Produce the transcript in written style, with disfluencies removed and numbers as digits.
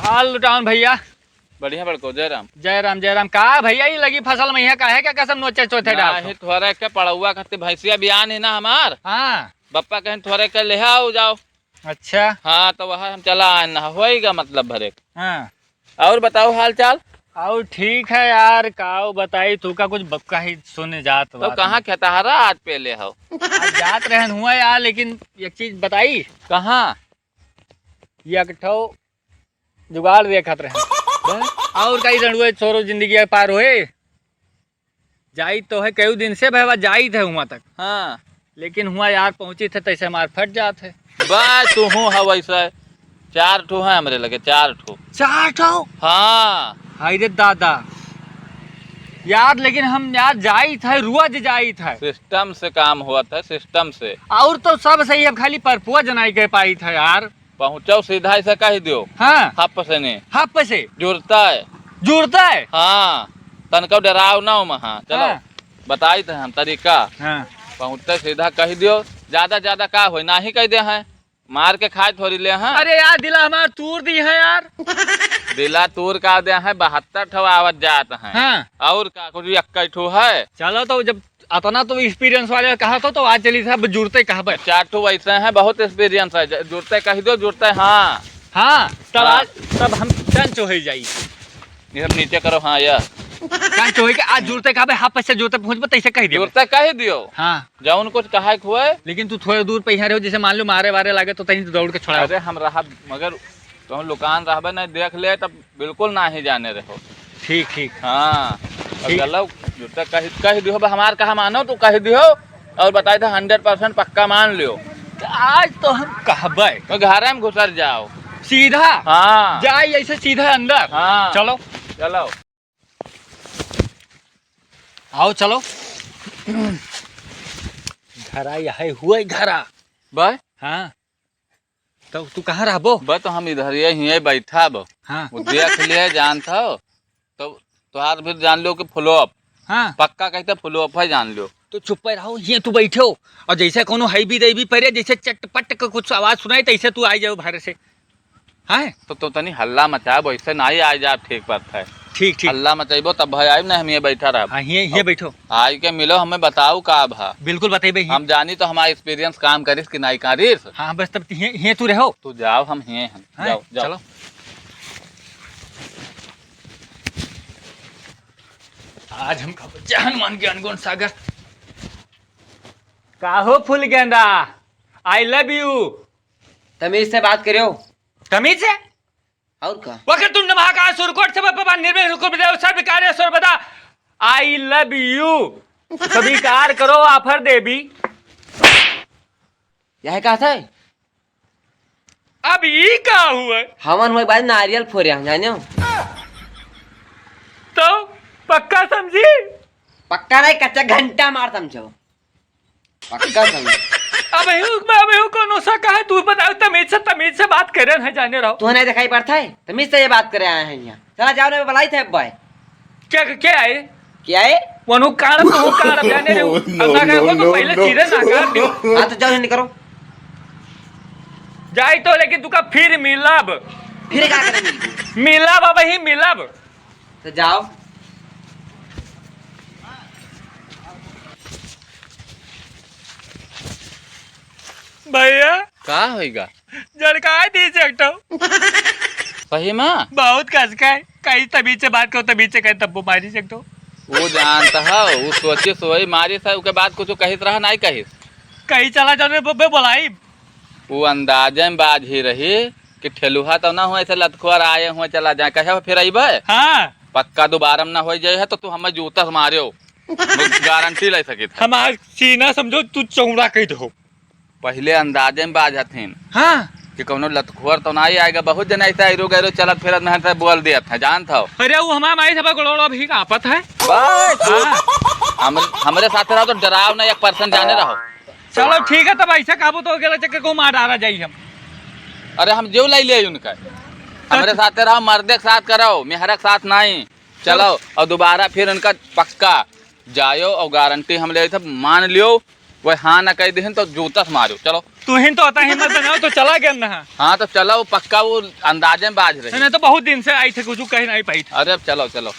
हाल लुटाऊन भैया। बढ़िया बड़को जय राम। जय राम जय राम। का भैया ये लगी फसल में का है क्या कसम नोचे चौथे डाल थोड़ा के पड़ुआ खाते भैंसिया बियान है ना हमार। हाँ बप्पा कहें थोड़े के ले आओ जाओ। अच्छा हाँ तो वहाँ हम चला आना होएगा मतलब भरे। हाँ और बताओ हाल चाल। और ठीक है यार काओ बताई तू का कुछ बक्का ही सुने जात तो कहाँ खेतहरा आज पहले हो जात रहन हुआ यार लेकिन एक चीज बताई कहाँ ये ठो जुगाड़ देखत रहे और कई रणुए छोरो जिंदगी पार होए जाई तो है कई दिन से भैया जाई थे वहाँ तक। हाँ लेकिन हुआ यार पहुंची थे तैसे मार फट जात है बस तू हूँ है वैसे 4 ठो है हमरे लगे 4 ठो। 4 ठो हाँ हाय रे दादा यार लेकिन हम यार जाई थे रोज जाई थे सिस्टम से काम हुआ था सिस्टम से। और तो सब सही अब खाली परपुआ जनाई कह पाई था यार। पहुँचो सीधा ऐसा कह दियो। हाँ हप से नहीं हप से जुड़ता है हाँ तनका डराव ना हो महा चलो। हाँ। बताई थे हम तरीका। हाँ पहुँचते सीधा कह दियो ज्यादा का हो ना ही कह दे हैं मार के खाए थोड़ी ले हैं। अरे यार दिला हमार तूर दी है यार दिला तूर का दे हैं 72 ठो आवत जात हैं। हाँ। और का कुछ 21 ठो है। चलो तो जब अतना तो एक्सपीरियंस वाले कहा तो आज चली था जुड़ते कहा पर 4 ठो वैसे हैं बहुत एक्सपीरियंस है जुड़ते कह दो जुड़ते हाँ। हाँ तब हाँ। आज तब हम टन चोहे जाई ये सब नीचे करो हाँ यार टन चोहे के आज जुड़ते कहा हाफ पैसे जुड़ते पहुंच तैसे कह दियो जुड़ते कह दियो। हाँ जाउन कुछ कहा हुए लेकिन तू थोड़े दूर पे यहाँ रहो जैसे मान लो मारे वारे लगे तो तहीं दौड़ के छोड़ा। अरे हम रहा मगर तुम दुकान रहबे नहीं देख ले तब बिल्कुल ना ही जाने रहो। ठीक ठीक हाँ ठीक। चलो जुड़ते कह दियो हमार कहा मानो तो कह दियो और बताए था 100% पक्का मान लियो। तो आज तो हम कहबे तो घर में घुसर जाओ सीधा। हाँ जाए ऐसे सीधा अंदर। हाँ चलो चलो आओ चलो घरा यही हुआ घरा भाई। हाँ तो तू कहाँ रहो बस तो हम इधर ही बैठा बो। हाँ वो देख लिए जानता हो तो तुहार भी जान लो कि फ्लॉप। हाँ पक्का कहते फ्लॉप है जान लो। तो चुप रहो ये तू बैठे हो और जैसे कोनो है भी दे भी पड़े जैसे चटपट का कुछ आवाज सुनाई तैसे तू आ जाओ बाहर से। हाँ तो तनी हल्ला मचाए वैसे ना ही आ जा ठीक बात है। ठीक ठीक हल्ला मचाइबो तब भाई आइब ना हम ये बैठा रहा। हाँ ये बैठो आई के मिलो हमें बताओ का भा बिल्कुल बताइए हम जानी तो हमारा एक्सपीरियंस काम करिस कि नहीं करिस। हाँ बस तब ये तू रहो तू जाओ हम हैं जाओ जाओ चलो आज हम हनुमान ज्ञान गुण सागर काहो फूल गेंदा आई लव यू तमीज से बात करो। तमीज से और का वक्त तुम महाकाल सुरकोट से बाबा निर्भय हुकुम दे सर्व कार्य सर्वदा आई लव यू स्वीकार करो ऑफर देवी। यह कहा था अब ये का हुआ हमन हुए बाद नारियल फोड़े जाने तो पक्का समझी। पक्का नहीं कच्चा घंटा मार समझो पक्का समझ। अब कौन सा कहा तू बताओ तमीज से बात कर रहे हैं जाने रहो तू नहीं दिखाई पड़ता है तमीज से ये बात करे आए हैं यहाँ। चला जाओ ना बुलाई थे बॉय क्या क्या है क्या है वनु कारण तो कारण जाने रहो अल्लाह का को तो पहले सीधे नाकार दियो। हाँ तो जाओ नहीं करो जाई तो लेकिन तुका फिर मिलब फिर क्या करेंगे मिलब अब ही मिलब तो जाओ भैया का होगा झड़का दी सकता सही में बहुत कस का है कहीं तभी से बात करो तभी से कहीं तब मारी सकते हो। वो जानता है वो सोची सोई मारी था उसके बाद कुछ कहित रहा नहीं कहित कहीं चला जाने बब्बे बोलाई वो अंदाजे में बाज ही रही कि ठेलुहा तो ना हो ऐसे लतखुआर आए हुए चला जाए कहे फिर अबे हाँ पक्का दोबारा में ना हो जाए तो तू हमें जूता से मारे हो गारंटी ले सकी था। हमार सीना समझो तू चौड़ा कही दो पहले अंदाजे में बाज हथिन हाँ कि कौनो लतखुआर तो नहीं आएगा बहुत जन ऐसा ऐरो गैरो चलत फिरत में से बोल दिया था जानता हो। अरे वो हमारा माई सब गड़ोड़ा भी आपत है। हमारे साथ रहो तो डराव ना 1% जाने रहो। चलो ठीक है तब ऐसा काबू तो गला चक्कर को मार डाला जाइए हम। अरे हम जो ले उनका हमारे साथ रहो मर्दे के साथ करो मेहरा के साथ नहीं चलो और दोबारा फिर उनका पक्का जायो और गारंटी हम ले मान लियो वो हाँ ना कह देहन तो जूता से मारो। चलो तू ही तो आता हिम्मत बनाओ तो चला गया ना। हाँ तो चलो, वो पक्का वो अंदाजे में बाज रही। नहीं तो बहुत दिन से आई थे कुछ कहीं नहीं पाई थी। अरे अब चलो चलो।